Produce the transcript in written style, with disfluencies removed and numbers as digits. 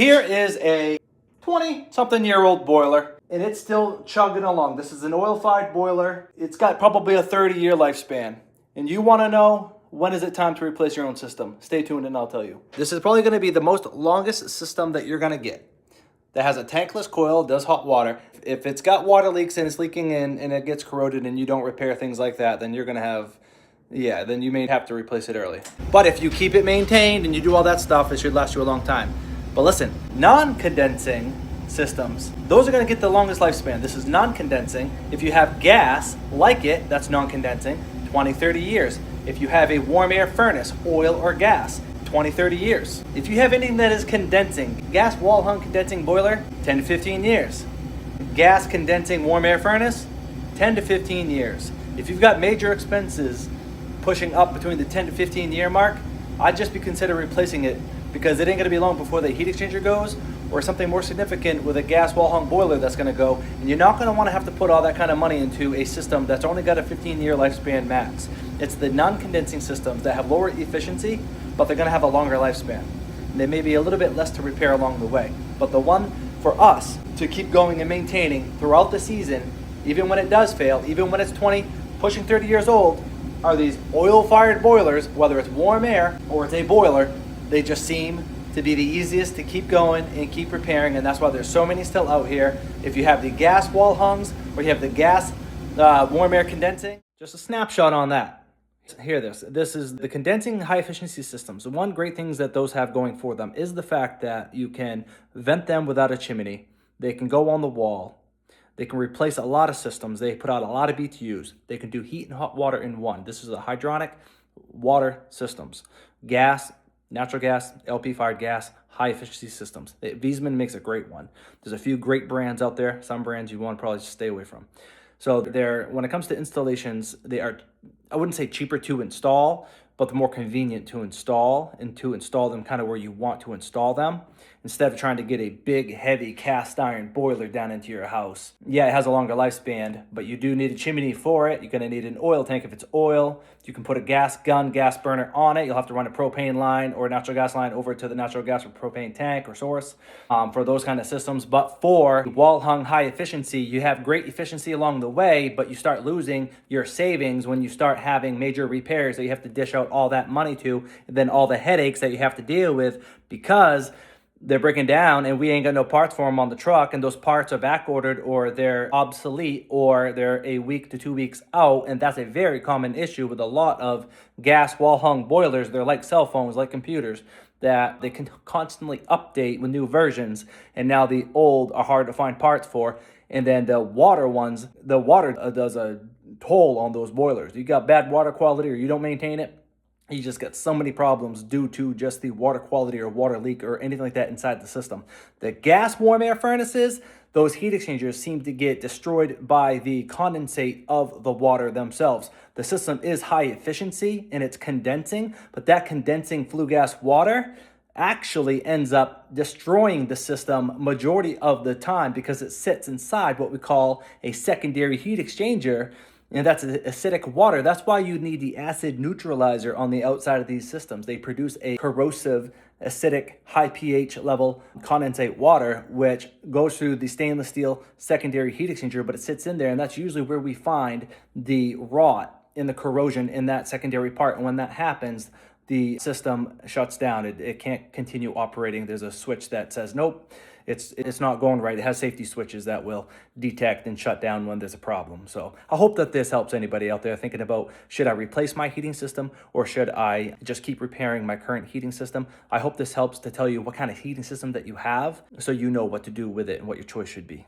Here is a 20-something-year-old boiler, and it's still chugging along. This is an oil-fired boiler. It's got probably a 30-year lifespan. And you want to know, when is it time to replace your own system? Stay tuned and I'll tell you. This is probably going to be the most longest system that you're going to get. That has a tankless coil, does hot water. If it's got water leaks and it's leaking in and it gets corroded and you don't repair things like that, then you're going to have, then you may have to replace it early. But if you keep it maintained and you do all that stuff, it should last you a long time. But listen, non-condensing systems, those are going to get the longest lifespan. This is non-condensing. If you have gas like it, that's non-condensing, 20, 30 years. If you have a warm air furnace, oil or gas, 20, 30 years. If you have anything that is condensing, gas wall hung condensing boiler, 10 to 15 years. Gas condensing warm air furnace, 10 to 15 years. If you've got major expenses pushing up between the 10 to 15 year mark, I'd just be considering replacing it, because it ain't gonna be long before the heat exchanger goes, or something more significant with a gas wall hung boiler that's gonna go, and you're not gonna wanna have to put all that kind of money into a system that's only got a 15-year lifespan max. It's the non-condensing systems that have lower efficiency, but they're gonna have a longer lifespan. And they may be a little bit less to repair along the way. But the one for us to keep going and maintaining throughout the season, even when it does fail, even when it's 20, pushing 30 years old, are these oil-fired boilers, whether it's warm air or it's a boiler. They just seem to be the easiest to keep going and keep repairing, and that's why there's so many still out here. If you have the gas wall hungs or you have the gas warm air condensing, just a snapshot on that. Hear this. This is the condensing high efficiency systems. The one great things that those have going for them is the fact that you can vent them without a chimney. They can go on the wall. They can replace a lot of systems. They put out a lot of BTUs. They can do heat and hot water in one. This is a hydronic water systems. Gas, natural gas, LP fired gas, high efficiency systems. Wiesmann makes a great one. There's a few great brands out there. Some brands you want to probably just stay away from. So when it comes to installations, they are, I wouldn't say cheaper to install, but they're more convenient to install, and to install them kind of where you want to install them, instead of trying to get a big, heavy cast iron boiler down into your house. Yeah, it has a longer lifespan, but you do need a chimney for it. You're going to need an oil tank if it's oil. You can put a gas burner on it. You'll have to run a propane line or a natural gas line over to the natural gas or propane tank or source for those kind of systems. But for wall-hung high efficiency, you have great efficiency along the way, but you start losing your savings when you start having major repairs that you have to dish out all that money to, and then all the headaches that you have to deal with because they're breaking down and we ain't got no parts for them on the truck, and those parts are back ordered or they're obsolete or they're a week to 2 weeks out. And that's a very common issue with a lot of gas wall hung boilers. They're like cell phones, like computers, that they can constantly update with new versions, and now the old are hard to find parts for. And then the water ones, the water does a toll on those boilers. You got bad water quality or you don't maintain it, you just get so many problems due to just the water quality or water leak or anything like that inside the system. The gas warm air furnaces, those heat exchangers seem to get destroyed by the condensate of the water themselves. The system is high efficiency and it's condensing, but that condensing flue gas water actually ends up destroying the system majority of the time, because it sits inside what we call a secondary heat exchanger. And that's acidic water. That's why you need the acid neutralizer on the outside of these systems. They produce a corrosive, acidic, high pH level condensate water, which goes through the stainless steel secondary heat exchanger, but it sits in there, and that's usually where we find the rot in the corrosion in that secondary part. And when that happens, the system shuts down. It can't continue operating. There's a switch that says, nope, it's not going right. It has safety switches that will detect and shut down when there's a problem. So I hope that this helps anybody out there thinking about, should I replace my heating system or should I just keep repairing my current heating system? I hope this helps to tell you what kind of heating system that you have, so you know what to do with it and what your choice should be.